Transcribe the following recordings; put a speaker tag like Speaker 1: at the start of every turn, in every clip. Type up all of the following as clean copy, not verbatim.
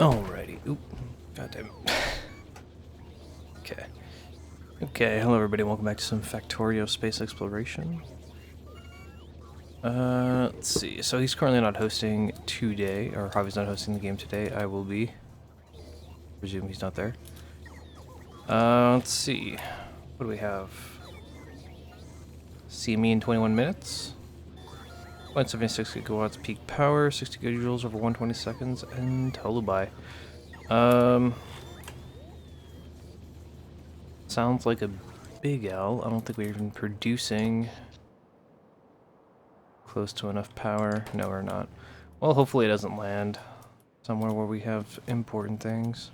Speaker 1: Alrighty. Oop. Goddamn. Okay. Okay, hello everybody, welcome back to some Factorio space exploration. Let's see. So he's currently not hosting today, or Javi's not hosting the game today. I will be. Presume he's not there. Let's see. What do we have? See me in 21 minutes. 0.76 gigawatts peak power, 60 gigajoules over 120 seconds, and hello bye. Sounds like a big L. I don't think we're even producing close to enough power. No, we're not. Well, hopefully it doesn't land somewhere where we have important things.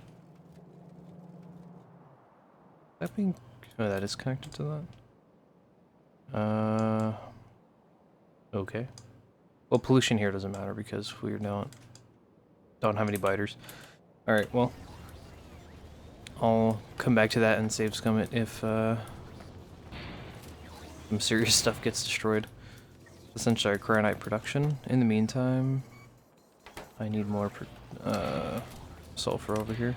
Speaker 1: That being... Oh, that is connected to that? Okay. Well, pollution here doesn't matter because we don't have any biters. Alright, well. I'll come back to that and save scum it if some serious stuff gets destroyed. Essentially our granite production. In the meantime, I need more sulfur over here.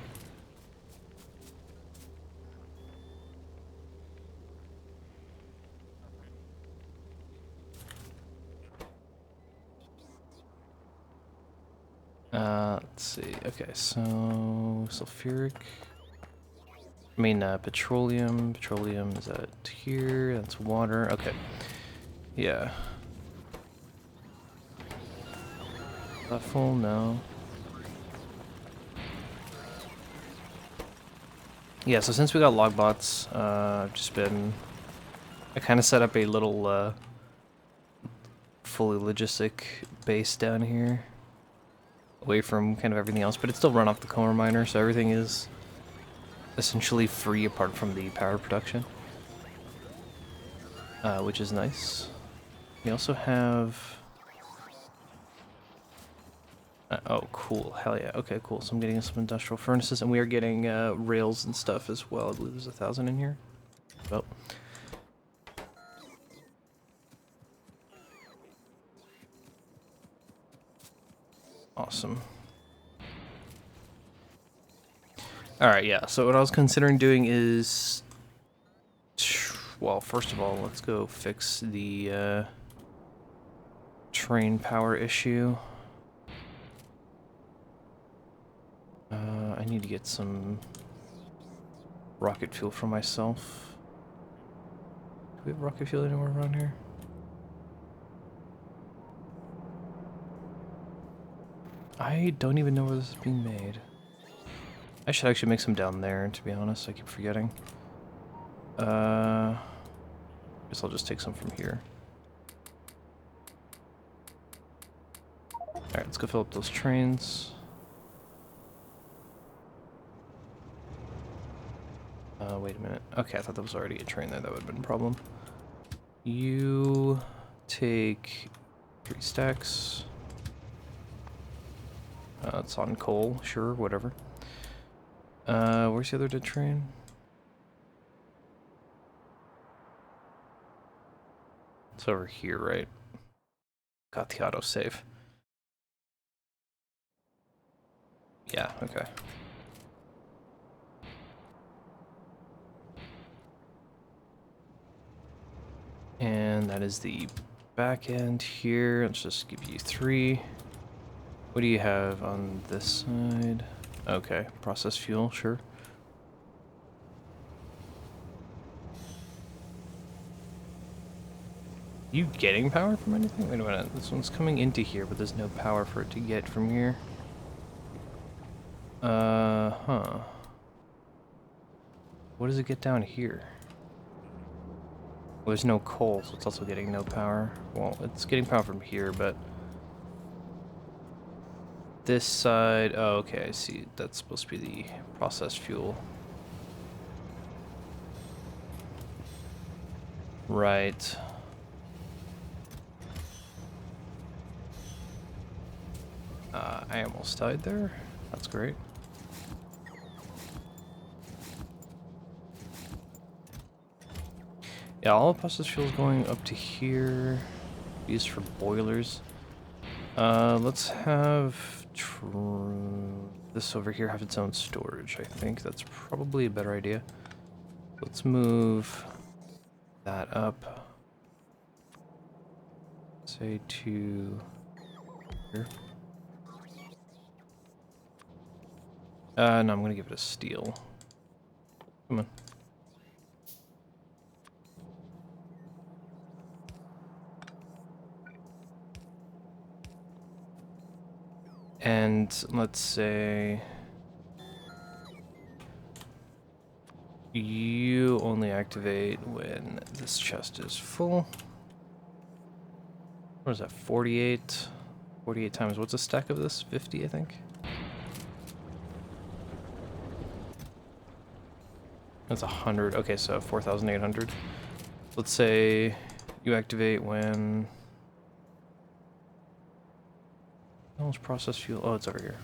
Speaker 1: Let's see. Okay, so sulfuric. I mean, petroleum. Petroleum is that here? That's water. Okay. Yeah. Is that full? No. Yeah, so since we got logbots, I've just been... I kind of set up a little, fully logistic base down here. Away from kind of everything else, but it's still run off the coal miner, so everything is essentially free apart from the power production. Which is nice. We also have... oh, cool. Hell yeah. Okay, cool. So I'm getting some industrial furnaces, and we are getting rails and stuff as well. I believe there's 1,000 in here. Well. Awesome. Alright, yeah. So what I was considering doing is... Well, first of all, let's go fix the train power issue. I need to get some rocket fuel for myself. Do we have rocket fuel anywhere around here? I don't even know where this is being made. I should actually make some down there, to be honest. I keep forgetting. Guess I'll just take some from here. Alright, let's go fill up those trains. Wait a minute. Okay, I thought there was already a train there. That would have been a problem. You take 3 stacks. It's on coal, sure, whatever. Where's the other dead train? It's over here, right? Got the autosave. Yeah, okay. And that is the back end here. Let's just give you 3. What do you have on this side? Okay, process fuel, sure. You getting power from anything? Wait a minute, this one's coming into here, but there's no power for it to get from here. Huh. What does it get down here? Well, there's no coal, so it's also getting no power. Well, it's getting power from here, but... This side... Oh, okay, I see. That's supposed to be the processed fuel. Right. I almost died there. That's great. Yeah, all the processed fuel is going up to here. Used for boilers. Let's have this over here have its own storage. I think that's probably a better idea. Let's move that up. Say to here. No, I'm gonna give it a steel. Come on. And let's say you only activate when this chest is full. What is that, 48? 48 times, what's a stack of this? 50, I think? That's 100, okay, so 4,800. Let's say you activate when... Almost process fuel, oh, it's over here.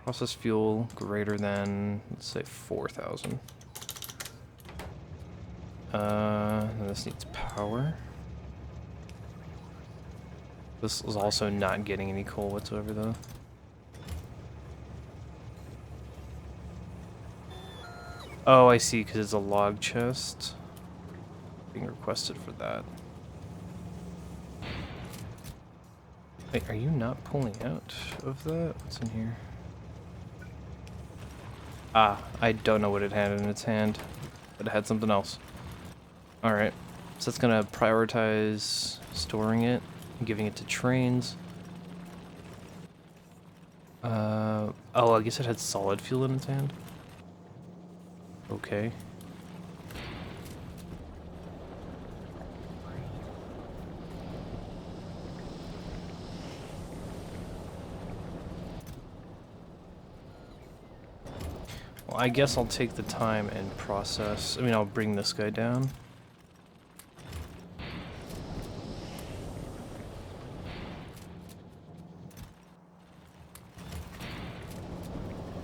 Speaker 1: Process fuel greater than, let's say 4,000. And this needs power. This is also not getting any coal whatsoever, though. Oh, I see, because it's a log chest. Being requested for that. Wait, are you not pulling out of that? What's in here? Ah, I don't know what it had in its hand, but it had something else. Alright, so it's gonna prioritize storing it, giving it to trains. Oh, I guess it had solid fuel in its hand. Okay. Well, I guess I'll take the time and process. I mean, I'll bring this guy down.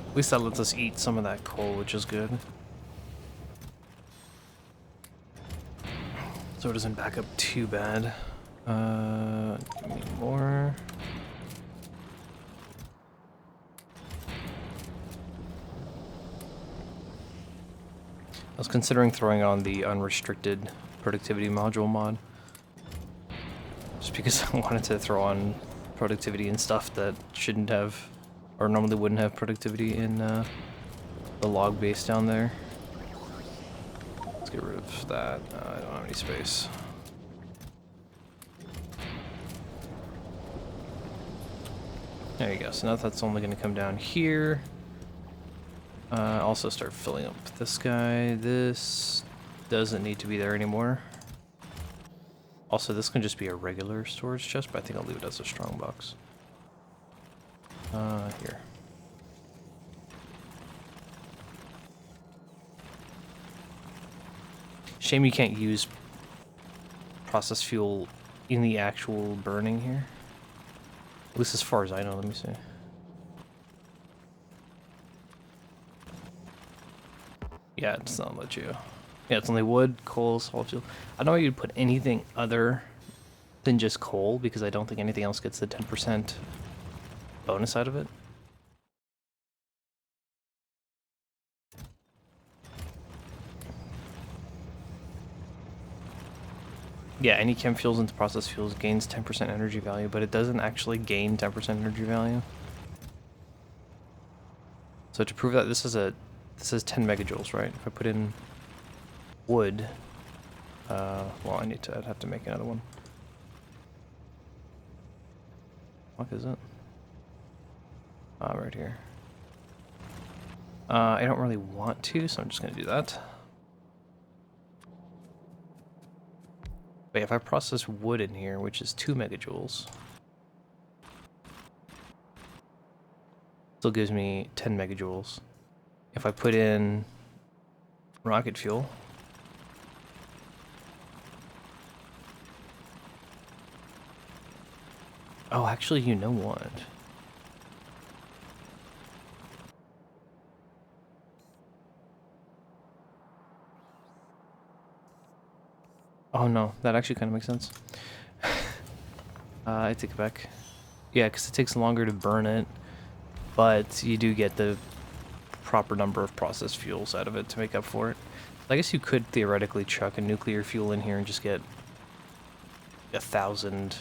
Speaker 1: At least that lets us eat some of that coal, which is good. So it doesn't back up too bad. Give me more. I was considering throwing on the unrestricted productivity module mod. Just because I wanted to throw on productivity and stuff that shouldn't have, or normally wouldn't have productivity in the log base down there. Let's get rid of that. I don't have any space. There you go. So now that's only going to come down here. Also start filling up this guy. This doesn't need to be there anymore. Also, this can just be a regular storage chest, but I think I'll leave it as a strong box. Here. Shame you can't use process fuel in the actual burning here. At least as far as I know, let me see. Yeah, it's not let you. Yeah, it's only wood, coal, solid fuel. I don't know why you'd put anything other than just coal, because I don't think anything else gets the 10% bonus out of it. Yeah, any chem fuels into process fuels gains 10% energy value, but it doesn't actually gain 10% energy value. So to prove that, this is 10 megajoules, right? If I put in wood, well, I'd have to make another one. What is it? Right here. I don't really want to, so I'm just gonna do that. Wait, if I process wood in here, which is 2 megajoules, still gives me 10 megajoules. If I put in rocket fuel, oh, actually, you know what? Oh no, that actually kind of makes sense. I take it back. Yeah, because it takes longer to burn it, but you do get the proper number of processed fuels out of it to make up for it. I guess you could theoretically chuck a nuclear fuel in here and just get 1,000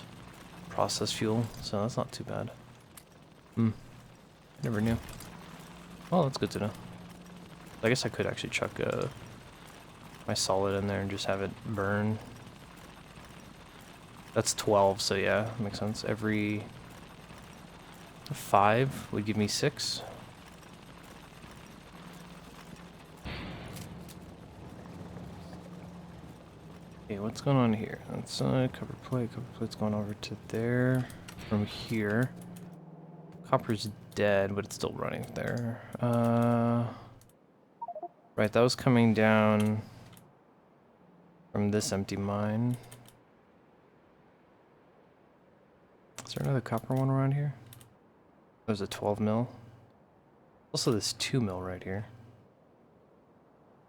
Speaker 1: processed fuel, so that's not too bad. Never knew. Well, that's good to know. I guess I could actually chuck my solid in there and just have it burn. That's 12, so yeah, makes sense. Every 5 would give me 6. Okay, what's going on here? That's cover plate. Cover plate's going over to there. From here. Copper's dead, but it's still running there. Right, that was coming down from this empty mine. Is there another copper one around here? There's a 12 mil. Also this 2 mil right here.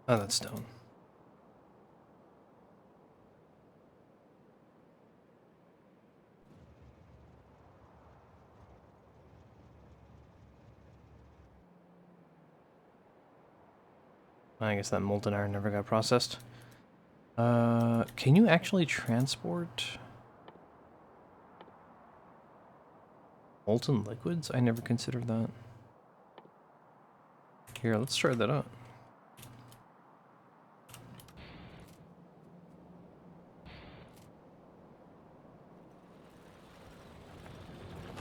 Speaker 1: Oh, that's stone. I guess that molten iron never got processed. Can you actually transport molten liquids? I never considered that. Here, let's try that out.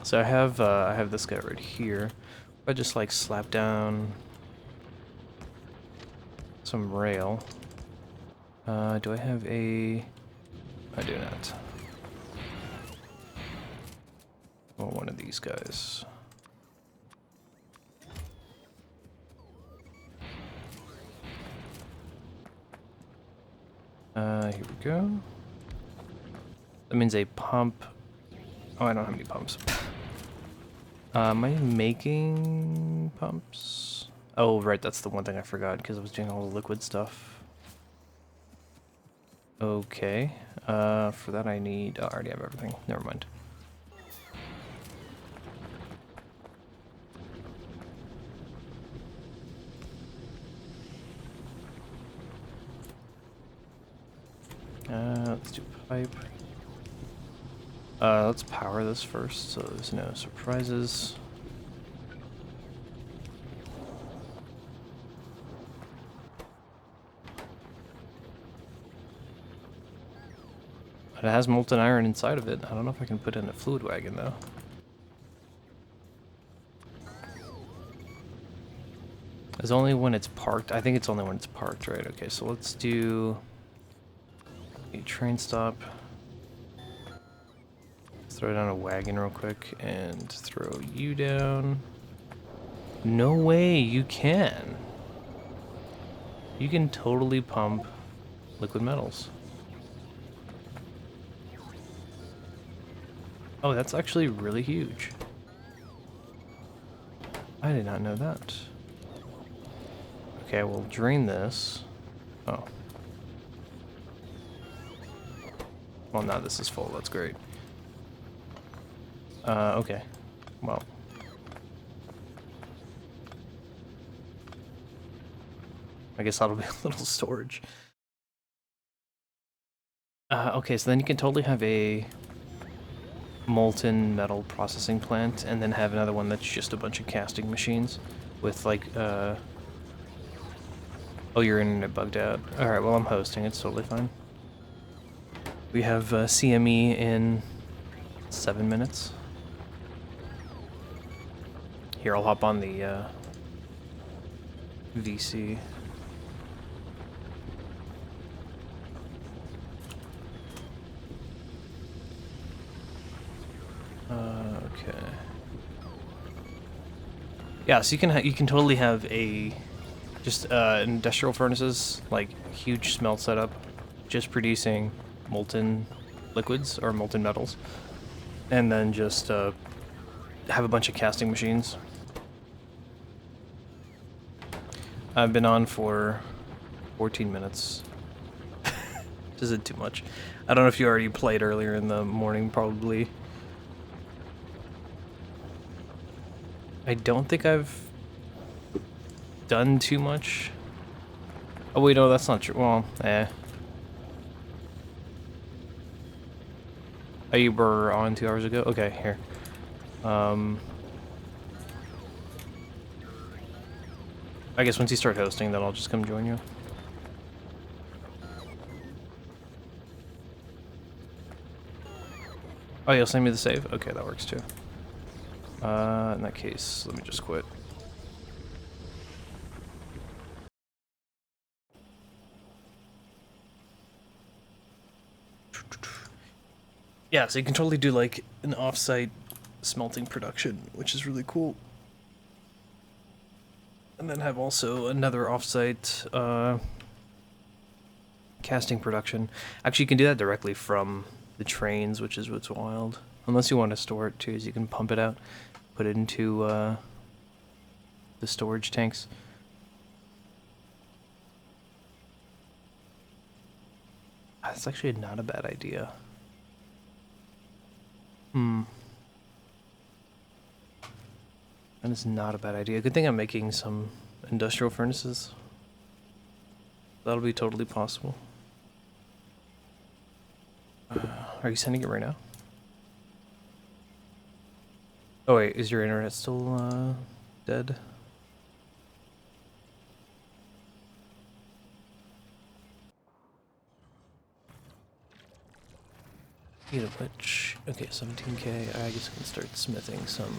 Speaker 1: So I have this guy right here. If I just like slap down some rail. Do I have a... I do not. Well, one of these guys. Here we go. That means a pump. Oh, I don't have any pumps. Am I making pumps? Oh, right, that's the one thing I forgot because I was doing all the liquid stuff. Okay. For that I need... Oh, I already have everything. Never mind. Let's do pipe. Let's power this first so there's no surprises. But it has molten iron inside of it. I don't know if I can put it in a fluid wagon though. It's only when it's parked. I think it's only when it's parked, right? Okay, so let's do a train stop. Throw down a wagon real quick and throw you down. No way, you can. You can totally pump liquid metals. Oh, that's actually really huge. I did not know that. Okay, we'll drain this. Oh. Well, now this is full. That's great. Okay. Well. I guess that'll be a little storage. Okay, so then you can totally have a molten metal processing plant and then have another one that's just a bunch of casting machines with like, oh, your internet bugged out. Alright, well, I'm hosting. It's totally fine. We have CME in 7 minutes. Here, I'll hop on the VC. Okay. Yeah, so you can totally have a just industrial furnaces, like huge smelt setup, just producing molten liquids or molten metals, and then just have a bunch of casting machines. I've been on for 14 minutes. Isn't too much. I don't know if you already played earlier in the morning, probably. I don't think I've done too much. Oh wait, no, that's not true. Well, Oh, you were on 2 hours ago? Okay, here. I guess once you start hosting, then I'll just come join you. Oh, you'll send me the save? Okay, that works too. In that case, let me just quit. Yeah, so you can totally do like an off-site smelting production, which is really cool. And then have also another off-site casting production. Actually, you can do that directly from the trains, which is what's wild. Unless you want to store it too, so you can pump it out, put it into the storage tanks. That's actually not a bad idea. That is not a bad idea. Good thing I'm making some industrial furnaces. That'll be totally possible. Are you sending it right now? Oh wait, is your internet still dead? Need a witch. Okay, 17k. I guess I can start smithing some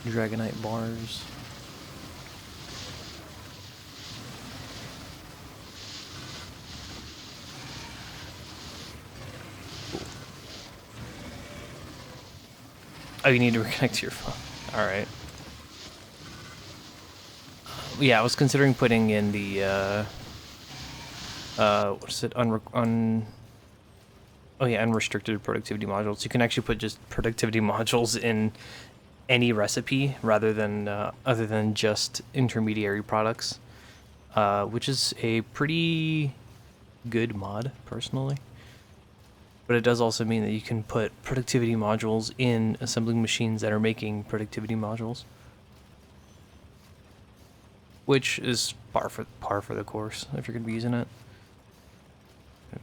Speaker 1: Dragonite bars. Cool. Oh, you need to reconnect to your phone. Alright. Yeah, I was considering putting in the, what is it? Oh yeah, unrestricted productivity modules. You can actually put just productivity modules in any recipe rather than other than just intermediary products, which is a pretty good mod personally. But it does also mean that you can put productivity modules in assembling machines that are making productivity modules, which is par for the course if you're going to be using it.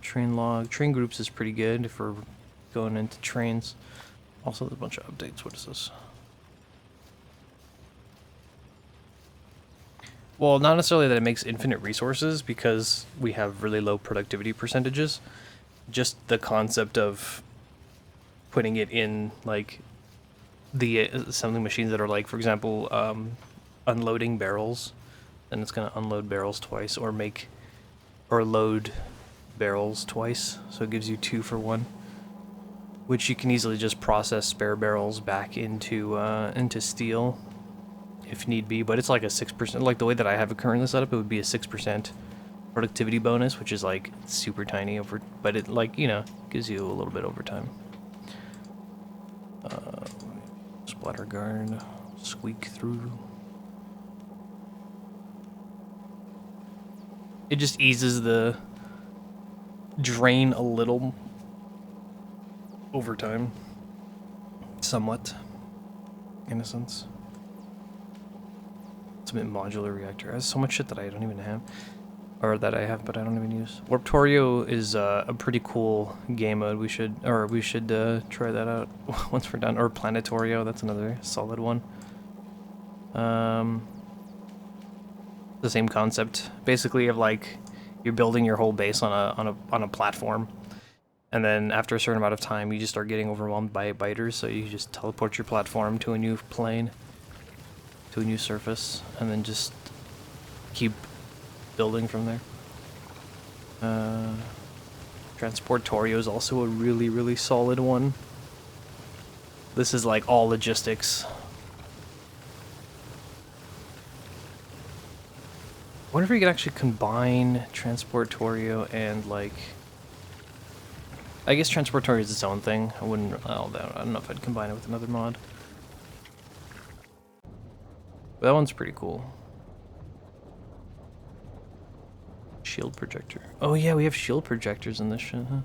Speaker 1: Train log. Train groups is pretty good if we're going into trains. Also, there's a bunch of updates. What is this? Well, not necessarily that it makes infinite resources because we have really low productivity percentages. Just the concept of putting it in, like, the assembling machines that are, like, for example, unloading barrels. Then it's going to unload barrels twice or load barrels twice, so it gives you 2 for 1, which you can easily just process spare barrels back into steel if need be. But it's like a 6%, like the way that I have it currently set up, it would be a 6% productivity bonus, which is like super tiny but it, like, you know, gives you a little bit over time. Splatter guard, squeak through. It just eases the drain a little over time, somewhat, in a sense. Ultimate modular reactor has so much shit that I don't even have, or that I have but I don't even use. Factorio is a pretty cool game mode. We should try that out once we're done. Or Planetorio, that's another solid one. The same concept, basically, of like you're building your whole base on a platform, and then after a certain amount of time, you just start getting overwhelmed by biters. So you just teleport your platform to a new plane, to a new surface, and then just keep building from there. Transportorio is also a really solid one. This is like all logistics. I wonder if you could actually combine Transportorio and, like, I guess Transportorio is its own thing. I don't know if I'd combine it with another mod. But that one's pretty cool. Shield projector. Oh yeah, we have shield projectors in this shit, huh?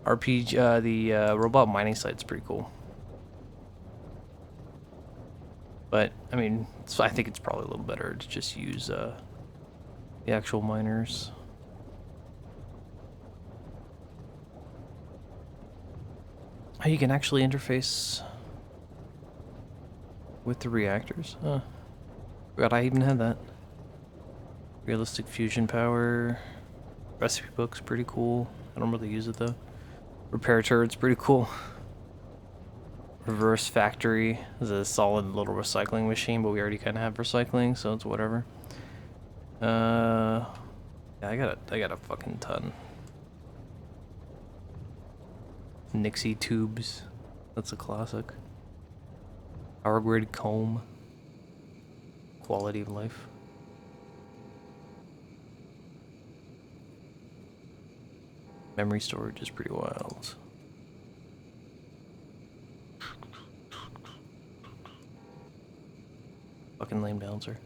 Speaker 1: RPG, the robot mining site's pretty cool. But, I mean, I think it's probably a little better to just use the actual miners. Oh, you can actually interface with the reactors? Huh. Forgot I even had that. Realistic fusion power. Recipe book's pretty cool. I don't really use it though. Repair turret's pretty cool. Reverse factory is a solid little recycling machine, but we already kind of have recycling, so it's whatever. Yeah, I got a fucking ton. Nixie tubes, that's a classic. Power grid comb. Quality of life. Memory storage is pretty wild. Fucking lame balancer.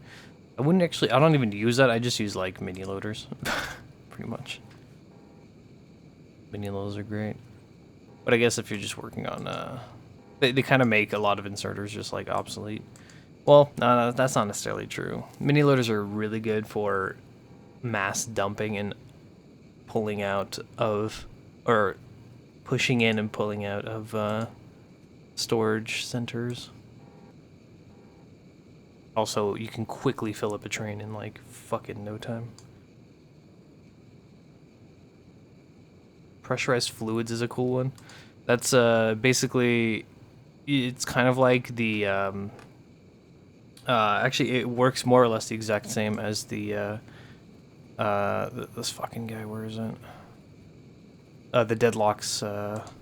Speaker 1: I don't even use that, I just use like mini loaders. Pretty much. Mini loaders are great. But I guess if you're just working on, they kind of make a lot of inserters just like obsolete. Well, no, that's not necessarily true. Mini loaders are really good for mass dumping and pulling out of, or pushing in and pulling out of storage centers. Also, you can quickly fill up a train in like fucking no time. Pressurized fluids is a cool one. That's basically, it's kind of like the actually it works more or less the exact same as the this fucking guy, where is it? The Deadlock's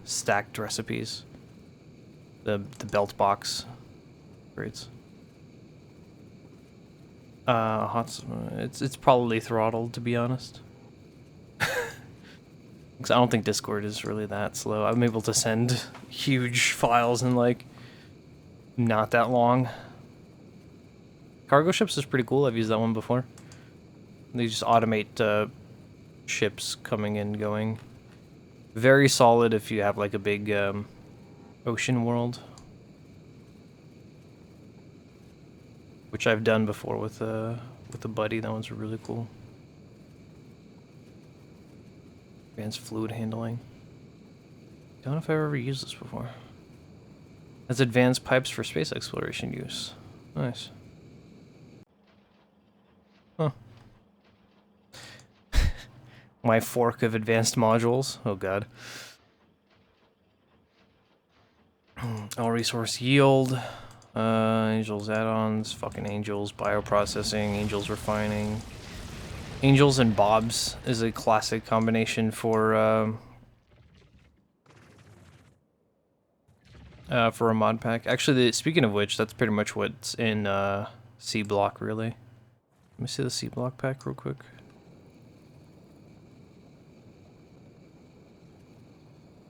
Speaker 1: stacked recipes. The belt box grades. It's probably throttled, to be honest. Because I don't think Discord is really that slow. I'm able to send huge files in like not that long. Cargo ships is pretty cool. I've used that one before. They just automate ships coming and going. Very solid if you have like a big ocean world, which I've done before with a buddy. That one's really cool. Advanced fluid handling. Don't know if I've ever used this before. Has advanced pipes for space exploration use. Nice. Huh. My fork of advanced modules. Oh god. All resource yield. Angels add-ons. Fucking angels. Bioprocessing. Angels refining. Angels and Bobs is a classic combination for a mod pack. Actually, speaking of which, that's pretty much what's in C block, really. Let me see the C block pack real quick.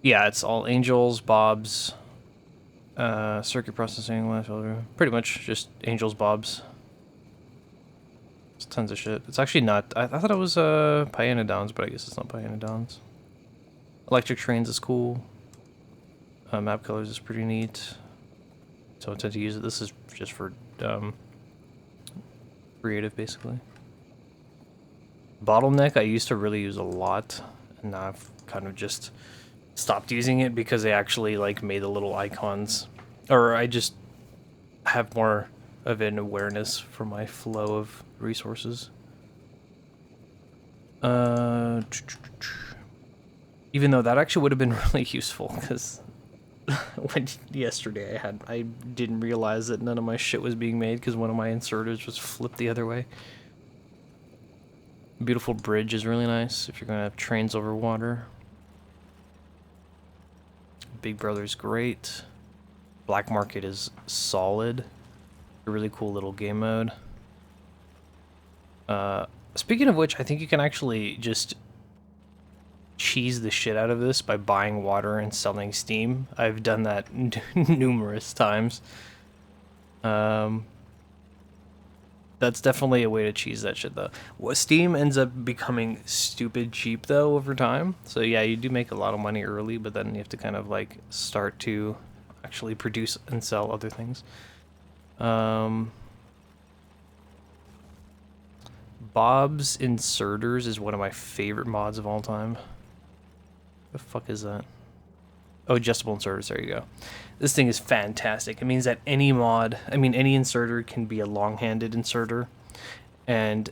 Speaker 1: Yeah, it's all Angels, Bobs, circuit processing, pretty much just Angels, Bobs. It's tons of shit. It's actually not. I thought it was Pyanodons, but I guess it's not Pyanodons. Electric trains is cool. Map colors is pretty neat. Don't tend to use it. This is just for creative, basically. Bottleneck I used to really use a lot, and now I've kind of just stopped using it because they actually like made the little icons, or I just have more of an awareness for my flow of resources. Even though that actually would have been really useful, because yesterday I didn't realize that none of my shit was being made because one of my inserters was flipped the other way. Beautiful bridge is really nice if you're gonna have trains over water. Big Brother's great. Black Market is solid. A really cool little game mode. Speaking of which, I think you can actually just cheese the shit out of this by buying water and selling steam. I've done that numerous times. That's definitely a way to cheese that shit, though. Steam ends up becoming stupid cheap, though, over time. So yeah, you do make a lot of money early, but then you have to kind of like start to actually produce and sell other things. Bob's Inserters is one of my favorite mods of all time. The fuck is that? Oh, adjustable inserters, there you go. This thing is fantastic. It means that any inserter can be a long-handed inserter, and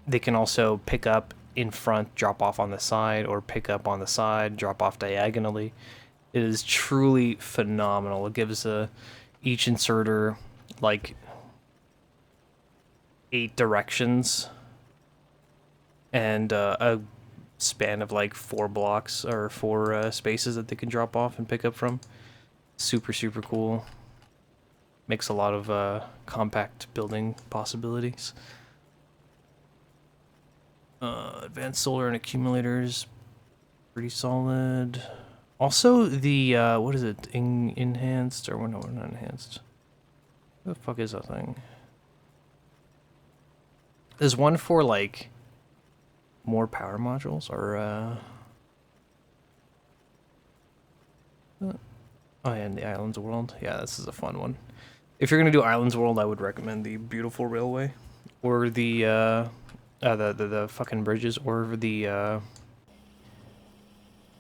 Speaker 1: they can also pick up in front, drop off on the side, or pick up on the side, drop off diagonally. It is truly phenomenal. It gives each inserter like 8 directions and a span of like 4 blocks or 4 spaces that they can drop off and pick up from. Super, super cool. Makes a lot of compact building possibilities. Advanced solar and accumulators, pretty solid. Also, the what is it? Enhanced or no, not enhanced. What the fuck is that thing? There's one for like more power modules or oh yeah, and the Islands World. Yeah, this is a fun one. If you're gonna do Islands World, I would recommend the Beautiful Railway or the fucking bridges or the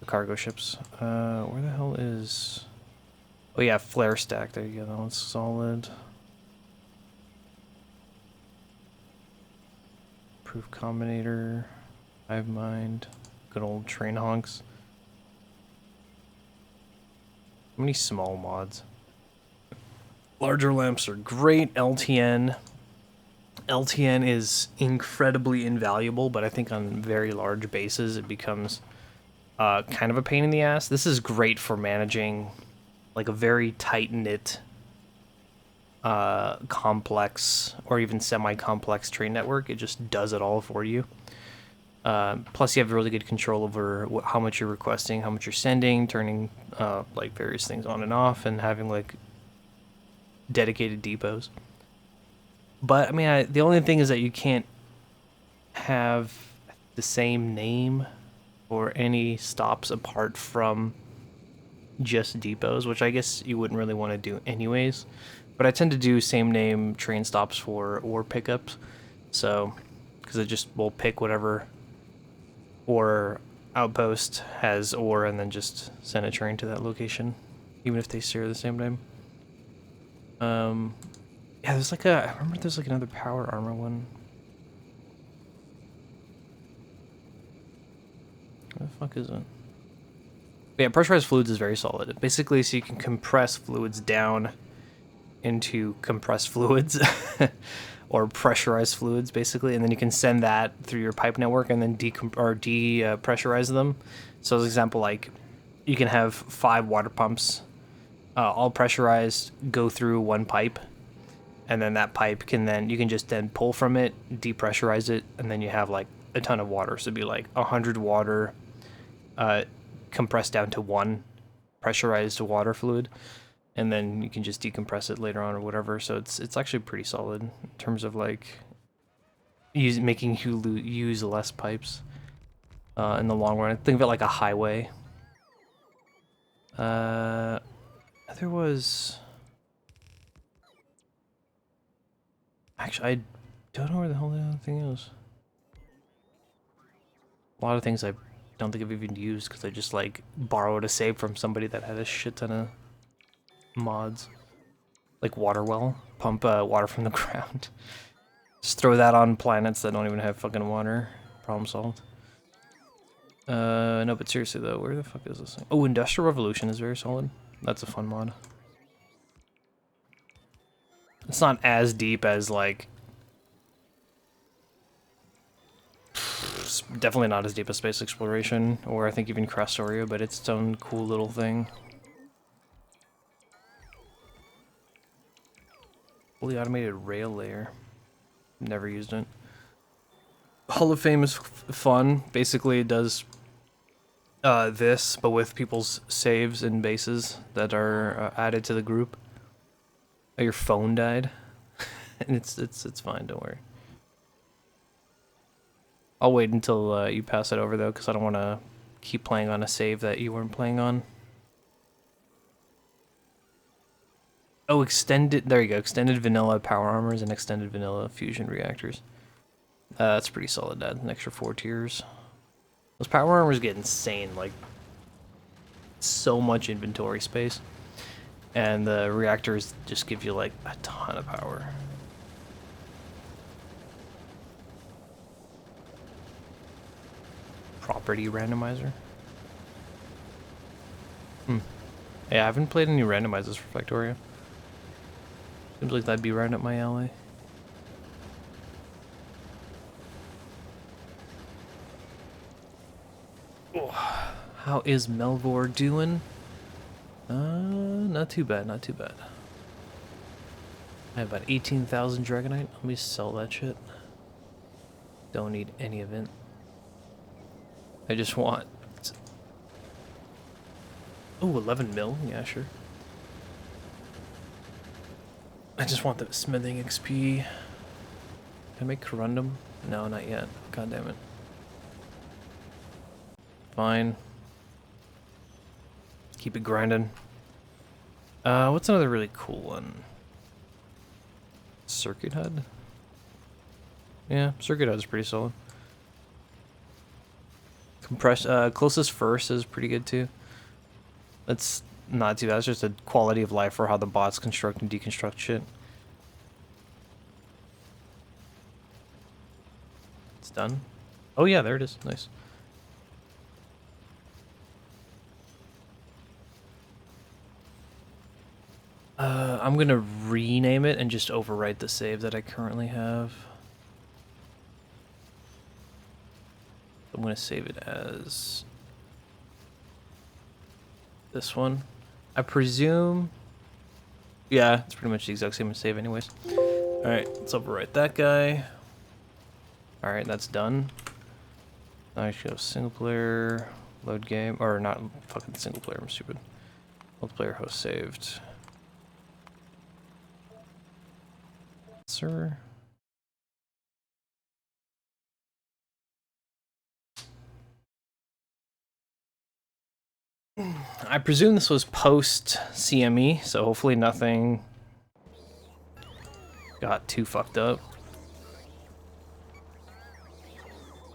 Speaker 1: cargo ships. Where the hell is? Oh yeah, Flare Stack. There you go. That one's solid. Proof Combinator. Hive Mind. Good old train honks. How many small mods? Larger lamps are great. LTN. LTN is incredibly invaluable, but I think on very large bases it becomes kind of a pain in the ass. This is great for managing like a very tight-knit, complex or even semi-complex train network. It just does it all for you. Plus, you have really good control over how much you're requesting, how much you're sending, turning like various things on and off, and having like dedicated depots. But I mean, the only thing is that you can't have the same name or any stops apart from just depots, which I guess you wouldn't really want to do anyways. But I tend to do same name train stops for ore pickups, so because it just will pick whatever ore outpost has ore and then just send a train to that location, even if they share the same name. Yeah, there's like I remember there's like another power armor one. What the fuck is it? But yeah, pressurized fluids is very solid. Basically, so you can compress fluids down into compressed fluids or pressurized fluids, basically, and then you can send that through your pipe network and then depressurize them. So, as an example, like you can have 5 water pumps, all pressurized, go through one pipe, and then that pipe you can just then pull from it, depressurize it, and then you have like a ton of water. So it'd be like 100 water compressed down to 1 pressurized water fluid, and then you can just decompress it later on or whatever. So it's actually pretty solid in terms of like making you use less pipes in the long run. Think of it like a highway. There was... Actually, I don't know where the hell the other thing is. A lot of things I don't think I've even used because I just like borrowed a save from somebody that had a shit ton of mods. Like water well, pump water from the ground. Just throw that on planets that don't even have fucking water. Problem solved. No, but seriously though, where the fuck is this thing? Oh, Industrial Revolution is very solid. That's a fun mod. It's not as deep as like... Definitely not as deep as Space Exploration, or I think even Factorio, but it's its own cool little thing. Fully automated rail layer. Never used it. Hall of Fame is fun. Basically, it does this, but with people's saves and bases that are added to the group. Oh, your phone died, and it's fine. Don't worry. I'll wait until you pass it over though, because I don't want to keep playing on a save that you weren't playing on. Oh, extended. There you go. Extended vanilla power armors and extended vanilla fusion reactors. That's pretty solid. That an extra 4 tiers. Those power armors get insane. Like so much inventory space, and the reactors just give you like a ton of power. Property randomizer. Yeah, I haven't played any randomizers for Factorio. Seems like that'd be right up my alley. Oh, how is Melvor doing? Not too bad, not too bad. I have about 18,000 Dragonite. Let me sell that shit. Don't need any of it. I just want... Oh, 11 mil? Yeah, sure. I just want the smithing XP. Can I make corundum? No, not yet. God damn it. Fine. Keep it grinding. What's another really cool one? Circuit HUD? Yeah, Circuit HUD's pretty solid. Closest first is pretty good too. That's not too bad. It's just a quality of life for how the bots construct and deconstruct shit. It's done. Oh yeah, there it is. Nice. I'm gonna rename it and just overwrite the save that I currently have. I'm gonna save it as this one. I presume... Yeah, it's pretty much the exact same save anyways. Alright, let's overwrite that guy. Alright, that's done. Now I should go single player, load game, or not fucking single player, I'm stupid. Multiplayer host saved. Sir. I presume this was post CME, so hopefully nothing got too fucked up.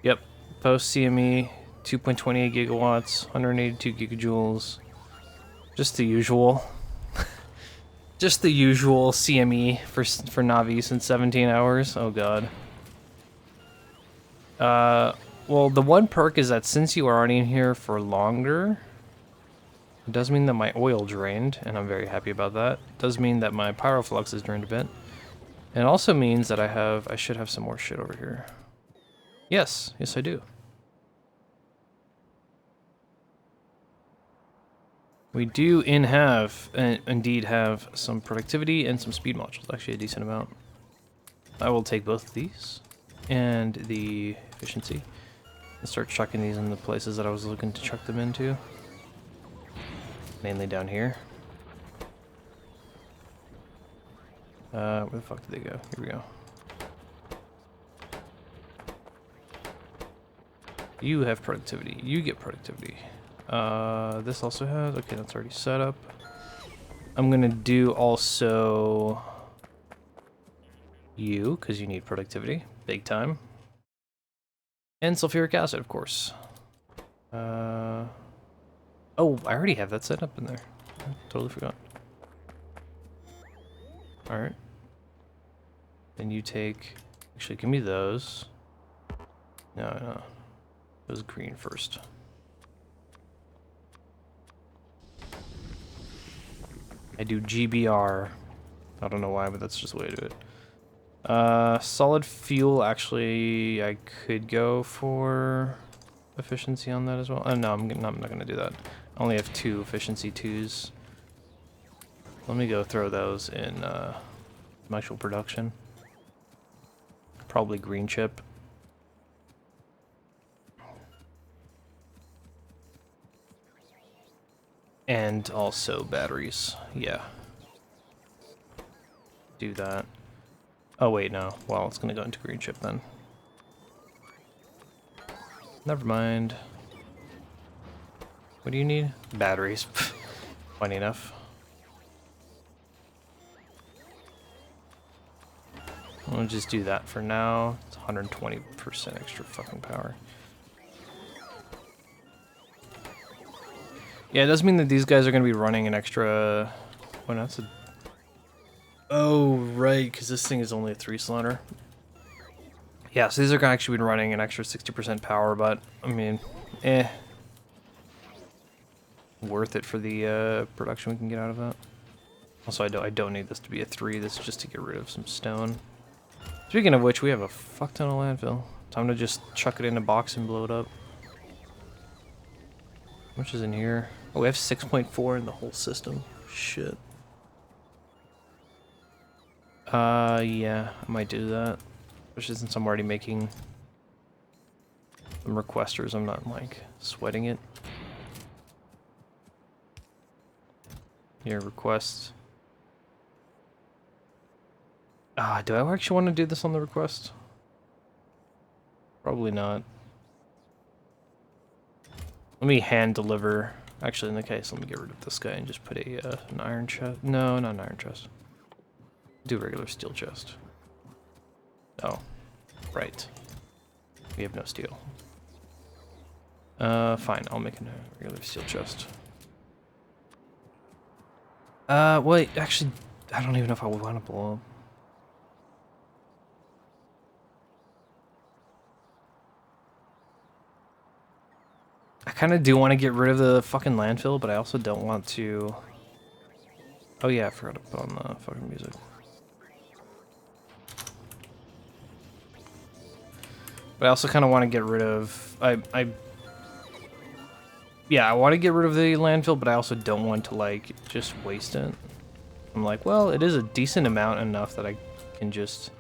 Speaker 1: Yep, post CME, 2.28 gigawatts, 182 gigajoules. Just the usual. Just the usual CME for Navi since 17 hours. Oh god. Well, the one perk is that since you are already in here for longer, it does mean that my oil drained, and I'm very happy about that. It does mean that my pyroflux is drained a bit. And it also means that I should have some more shit over here. Yes, yes I do. We do indeed have some productivity and some speed modules, actually a decent amount. I will take both of these and the efficiency and start chucking these in the places that I was looking to chuck them into. Mainly down here. Where the fuck did they go? Here we go. You have productivity. You get productivity. This also has... Okay, that's already set up. I'm gonna do also... you, because you need productivity. Big time. And sulfuric acid, of course. Oh, I already have that set up in there. I totally forgot. Alright. Then you take... Actually, give me those. No. Those green first. I do GBR. I don't know why, but that's just the way to do it. Solid fuel, actually, I could go for efficiency on that as well. No, I'm not going to do that. I only have 2 efficiency 2s. Let me go throw those in actual production. Probably green chip. And also batteries, yeah. Do that. Oh wait, no. Well, it's gonna go into green chip then. Never mind. What do you need? Batteries. Funny enough. We'll just do that for now. It's 120% extra fucking power. Yeah, it does mean that these guys are going to be running an extra... Oh, that's a... Oh, right, because this thing is only a 3-cylinder. Yeah, so these are going to actually be running an extra 60% power, but, I mean, worth it for the production we can get out of that. Also, I don't need this to be a 3. This is just to get rid of some stone. Speaking of which, we have a fuck ton of landfill. Time to just chuck it in a box and blow it up. How much is in here? Oh, we have 6.4 in the whole system. Shit. Yeah, I might do that. Especially since I'm already making some requesters. I'm not, like, sweating it. Here, request. Do I actually want to do this on the request? Probably not. Let me hand deliver. Actually, in the case, let me get rid of this guy and just put a an iron chest. No, not an iron chest. Do a regular steel chest. Oh, right. We have no steel. Fine. I'll make a regular steel chest. Wait. Actually, I don't even know if I want to blow up. I kind of do want to get rid of the fucking landfill, but I also don't want to... Oh yeah, I forgot to put on the fucking music. But I also kind of want to get rid of... Yeah, I want to get rid of the landfill, but I also don't want to, like, just waste it. I'm like, well, it is a decent amount enough that I can just...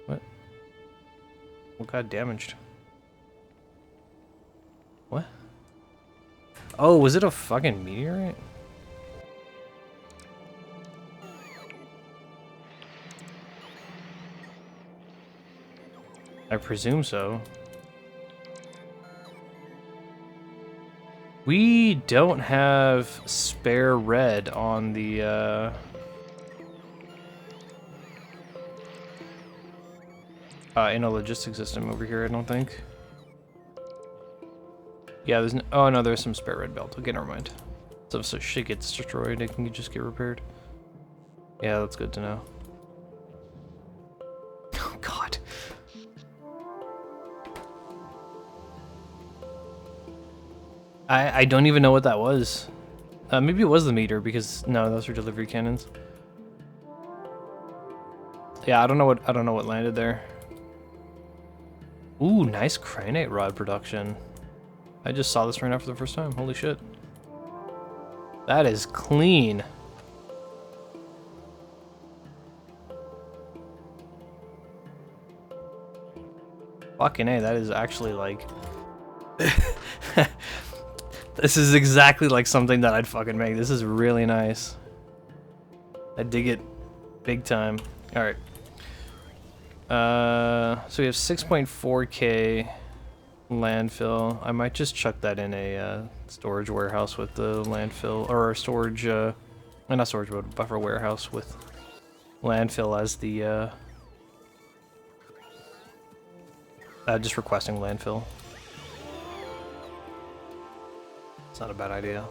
Speaker 1: What? What got damaged? What? Oh, was it a fucking meteorite? I presume so. We don't have spare red on the, in a logistics system over here, I don't think. Yeah, there's no... Oh, no, there's some spare red belt. Okay, never mind. So if shit gets destroyed, it can just get repaired. Yeah, that's good to know. Oh, God. I don't even know what that was. Maybe it was the meter, because... No, those are delivery cannons. Yeah, I don't know what landed there. Ooh, nice cranite rod production. I just saw this right now for the first time. Holy shit. That is clean. Fucking A, that is actually like... This is exactly like something that I'd fucking make. This is really nice. I dig it big time. Alright. So we have 6.4k landfill. I might just chuck that in a storage warehouse with the landfill, or a storage, not storage, but buffer warehouse with landfill as the, just requesting landfill. It's not a bad idea.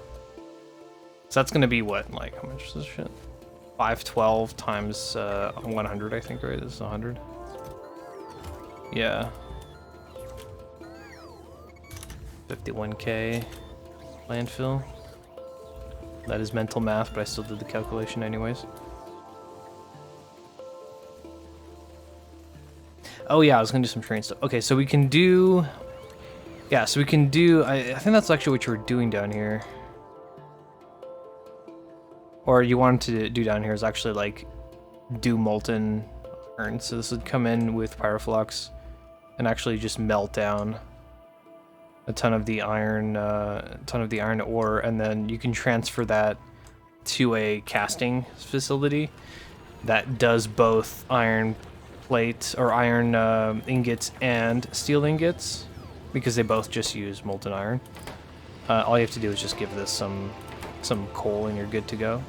Speaker 1: So that's gonna be what, like, how much is this shit? 512 times 100, I think, right? This is 100. Yeah. 51k landfill. That is mental math, but I still did the calculation anyways. Oh yeah, I was gonna do some train stuff. Okay, so we can do... Yeah, so we can do... I think that's actually what you were doing down here. Or you wanted to do down here is actually, like, do molten iron. So this would come in with pyroflux and actually just melt down a ton of the iron ore, and then you can transfer that to a casting facility that does both iron plate or iron ingots and steel ingots, because they both just use molten iron. All you have to do is just give this some coal and you're good to go.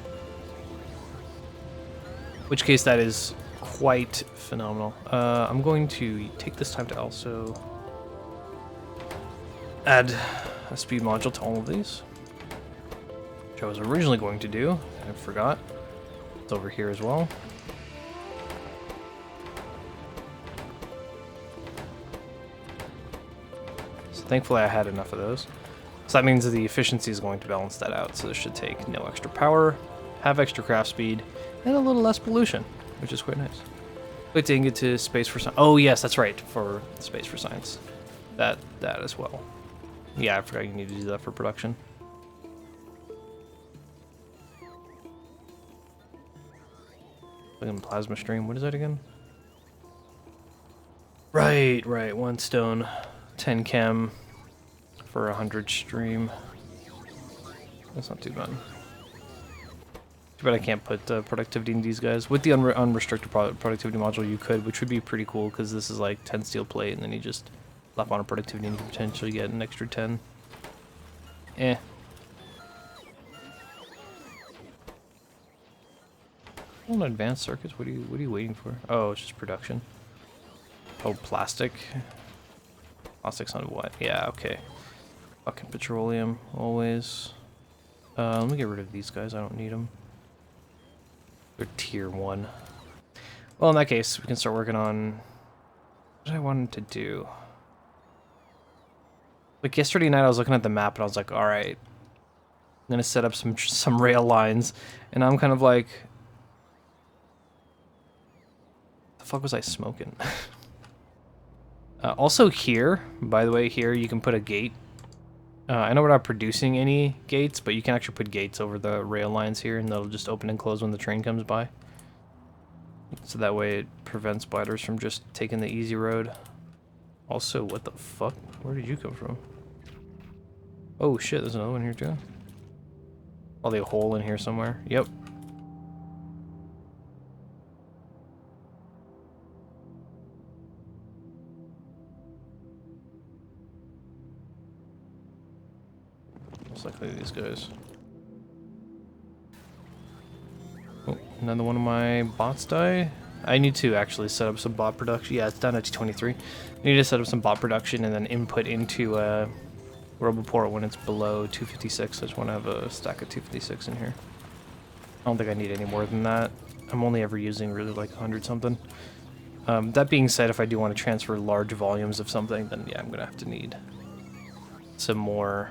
Speaker 1: Which case that is quite phenomenal. I'm going to take this time to also add a speed module to all of these, which I was originally going to do, and I forgot. It's over here as well. So thankfully I had enough of those. So that means that the efficiency is going to balance that out. So this should take no extra power, have extra craft speed, and a little less pollution, which is quite nice. Wait, didn't get to space for science. Oh yes, that's right, for space for science. That as well. Yeah, I forgot you need to do that for production. Fucking plasma stream. What is that again? Right. 1 stone, 10 chem for 100 stream. That's not too bad. Too bad I can't put productivity in these guys. With the unrestricted productivity module, you could, which would be pretty cool because this is like 10 steel plate, and then you just slap on a productivity and you can potentially get an extra 10. Eh. On advanced circuits, what are you waiting for? Oh, it's just production. Oh, plastic. Plastics on what? Yeah, okay. Fucking petroleum, always. Let me get rid of these guys. I don't need them. They're tier 1. Well, in that case, we can start working on what I wanted to do. Like yesterday night, I was looking at the map and I was like, all right, I'm gonna set up some rail lines, and I'm kind of like, the fuck was I smoking? Also here, by the way, here you can put a gate. I know we're not producing any gates, but you can actually put gates over the rail lines here, and they'll just open and close when the train comes by. So that way it prevents spiders from just taking the easy road. Also, what the fuck? Where did you come from? Oh shit, there's another one here too. Probably a hole in here somewhere. Yep. Most likely these guys. Oh, another one of my bots die. I need to actually set up some bot production. Yeah, it's down at 23. I need to set up some bot production and then input into Roboport when it's below 256. I just want to have a stack of 256 in here. I don't think I need any more than that. I'm only ever using really like 100 something. That being said, if I do want to transfer large volumes of something, then yeah, I'm going to have to need some more,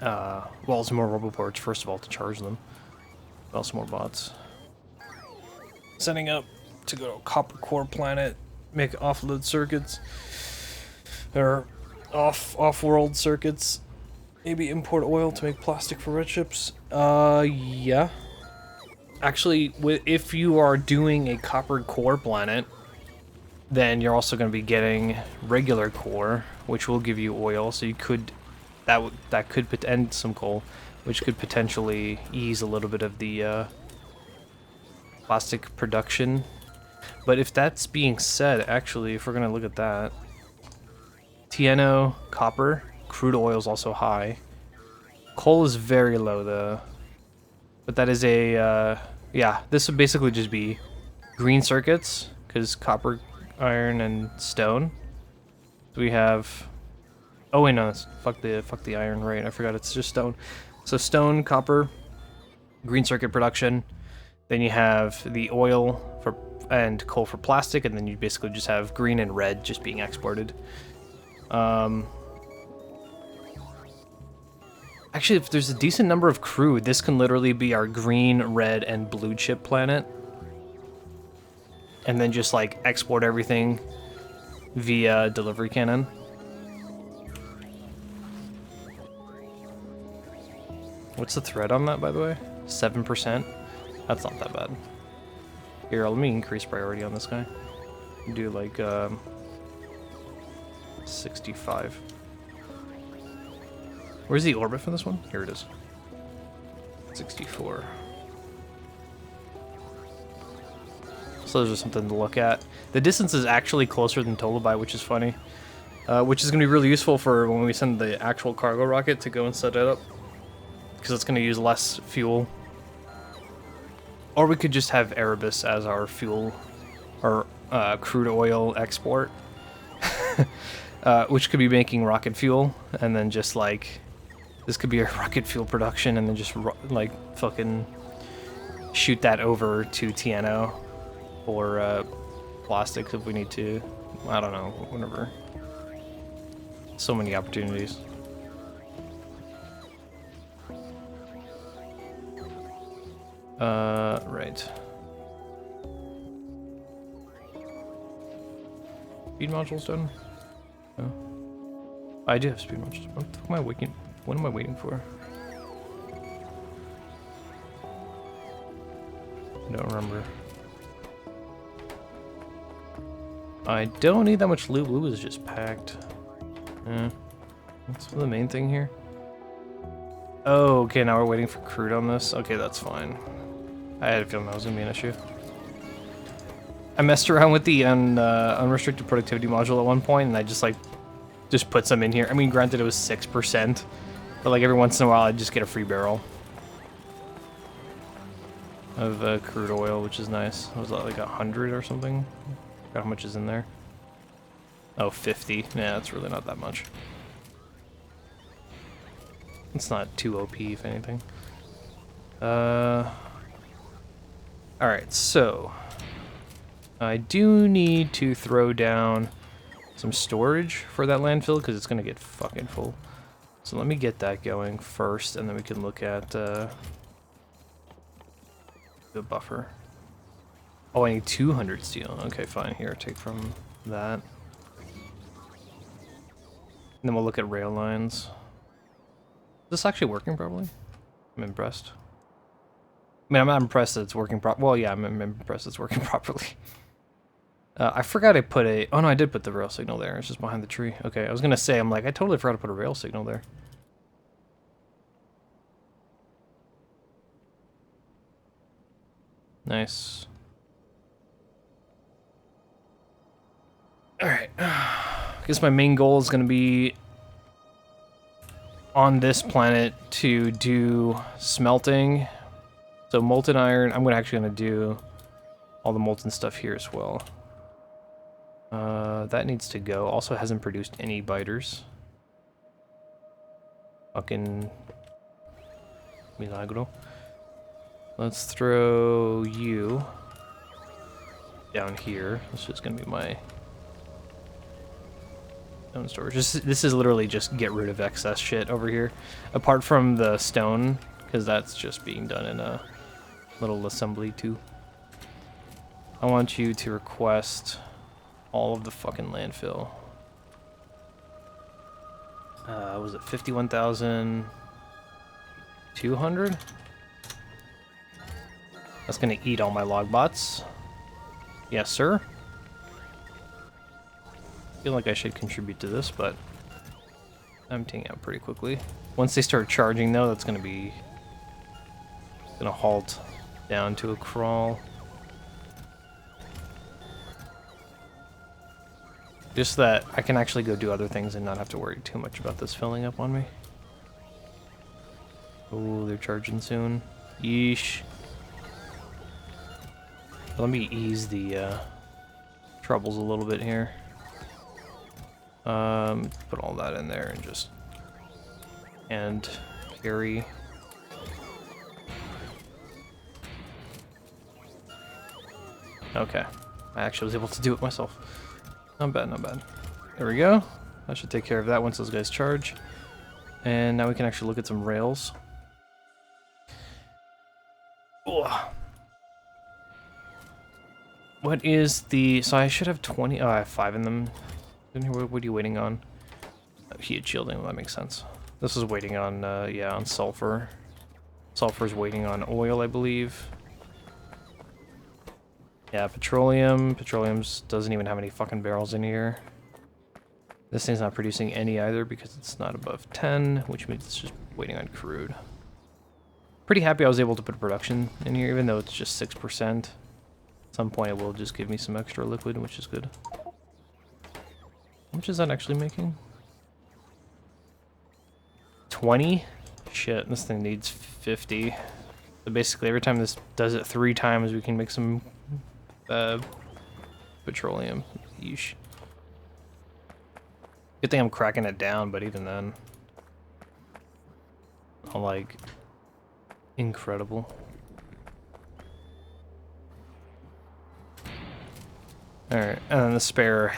Speaker 1: some more Roboports, first of all, to charge them. Well, some more bots. Setting up to go to a copper core planet, make offload circuits, or off-world circuits. Maybe import oil to make plastic for red ships. Yeah. Actually, if you are doing a copper core planet, then you're also going to be getting regular core, which will give you oil. So you could, that could and some coal, which could potentially ease a little bit of the plastic production. But if that's being said, actually, if we're going to look at that, TNO, copper, crude oil is also high. Coal is very low though. But that is a, yeah, this would basically just be green circuits, because copper, iron, and stone. So we have, oh wait, no, fuck the iron, right, I forgot it's just stone. So stone, copper, green circuit production. Then you have the oil for and coal for plastic, and then you basically just have green and red just being exported. Actually, if there's a decent number of crude, this can literally be our green, red, and blue chip planet. And then just like export everything via delivery cannon. What's the thread on that, by the way? 7%? That's not that bad. Here, let me increase priority on this guy. Do like 65. Where's the orbit for this one? Here it is. 64. So there's just something to look at. The distance is actually closer than Tolubai, which is funny. Which is going to be really useful for when we send the actual cargo rocket to go and set it up. Because it's going to use less fuel. Or we could just have Erebus as our fuel, or crude oil export, which could be making rocket fuel, and then just like, this could be a rocket fuel production, and then just like fucking shoot that over to TNO or plastics if we need to. I don't know, whatever. So many opportunities. Right. Speed modules done? No. I do have speed modules. What the fuck am I waiting? What am I waiting for? I don't remember. I don't need that much loot. Loot is just packed. What's the main thing here? Oh, okay, now we're waiting for crude on this. Okay, that's fine. I had a feeling that was gonna be an issue. I messed around with the unrestricted productivity module at one point, and I just put some in here. I mean, granted it was 6%, but like every once in a while I'd just get a free barrel of crude oil, which is nice. What was that, like 100 or something? Forgot how much is in there. Oh, 50. Yeah, that's really not that much. It's not too OP, if anything. Alright, so I do need to throw down some storage for that landfill because it's gonna get fucking full. So let me get that going first, and then we can look at the buffer. Oh, I need 200 steel. Okay, fine. Here, take from that. And then we'll look at rail lines. Is this actually working properly? I'm impressed. I mean, I'm not impressed that it's working well, yeah, I'm impressed it's working properly. I forgot I put a... Oh, no, I did put the rail signal there. It's just behind the tree. Okay, I was going to say, I'm like, I totally forgot to put a rail signal there. Nice. Alright. I guess my main goal is going to be on this planet to do smelting. So molten iron, I'm actually going to do all the molten stuff here as well. That needs to go. Also hasn't produced any biters. Fucking milagro. Let's throw you down here. This is just going to be my stone storage. This is literally just get rid of excess shit over here. Apart from the stone, because that's just being done in a little assembly too. I want you to request all of the fucking landfill. Was it 51,200? That's gonna eat all my log bots. Yes, sir. I feel like I should contribute to this, but I'm emptying out pretty quickly. Once they start charging, though, that's gonna halt down to a crawl. Just that I can actually go do other things and not have to worry too much about this filling up on me. Oh, they're charging soon. Yeesh. Let me ease the troubles a little bit here. Put all that in there and just carry. Okay, I actually was able to do it myself. Not bad, not bad. There we go. That should take care of that once those guys charge. And now we can actually look at some rails. Ugh. What is the... So I should have 20... Oh, I have 5 in them. What are you waiting on? Heat shielding, well, that makes sense. This is waiting on, yeah, on sulfur. Sulfur's waiting on oil, I believe. Yeah, petroleum. Petroleum's doesn't even have any fucking barrels in here. This thing's not producing any either because it's not above 10, which means it's just waiting on crude. Pretty happy I was able to put production in here, even though it's just 6%. At some point it will just give me some extra liquid, which is good. How much is that actually making? 20? Shit, this thing needs 50. So basically, every time this does it 3 times, we can make some petroleum. Yeesh. Good thing I'm cracking it down, but even then, I'm like incredible. Alright, and then the spare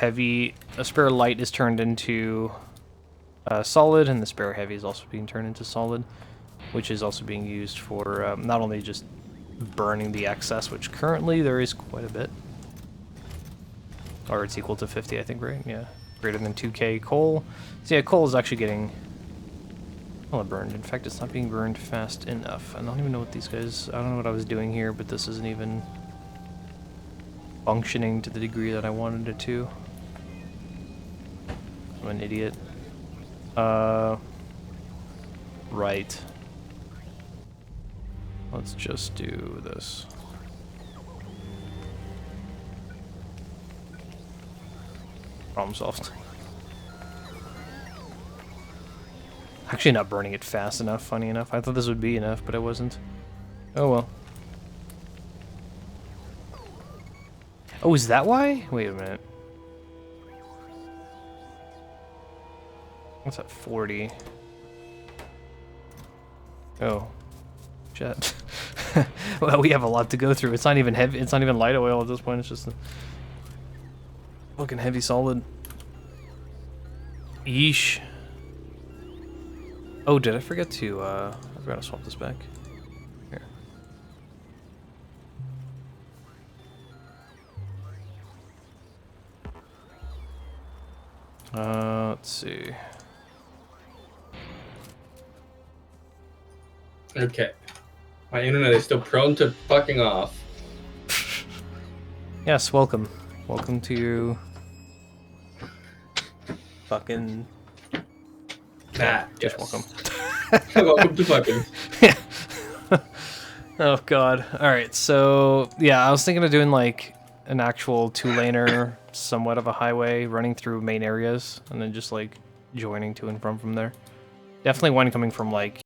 Speaker 1: light is turned into solid, and the spare heavy is also being turned into solid, which is also being used for not only just burning the excess, which currently there is quite a bit. Or it's equal to 50, I think, right? Yeah. Greater than 2k coal. So yeah, coal is actually getting burned. In fact, it's not being burned fast enough. I don't even know what these guys... I don't know what I was doing here, but this isn't even functioning to the degree that I wanted it to. I'm an idiot. Right. Let's just do this. Problem solved. Actually not burning it fast enough, funny enough. I thought this would be enough, but it wasn't. Oh well. Oh, is that why? Wait a minute. What's that, 40? Oh. Shit. Well, we have a lot to go through. It's not even heavy, it's not even light oil at this point, it's just a fucking heavy solid. Yeesh. Oh, did I forget to, I forgot to swap this back. Here. Let's see.
Speaker 2: Okay. My internet is still prone to fucking off.
Speaker 1: Yes, welcome. Welcome to fucking...
Speaker 2: That,
Speaker 1: just
Speaker 2: yes.
Speaker 1: welcome.
Speaker 2: Welcome to fucking.
Speaker 1: Yeah. Oh god. Alright, so yeah, I was thinking of doing like an actual 2-laner, somewhat of a highway running through main areas, and then just like joining to and from there. Definitely one coming from like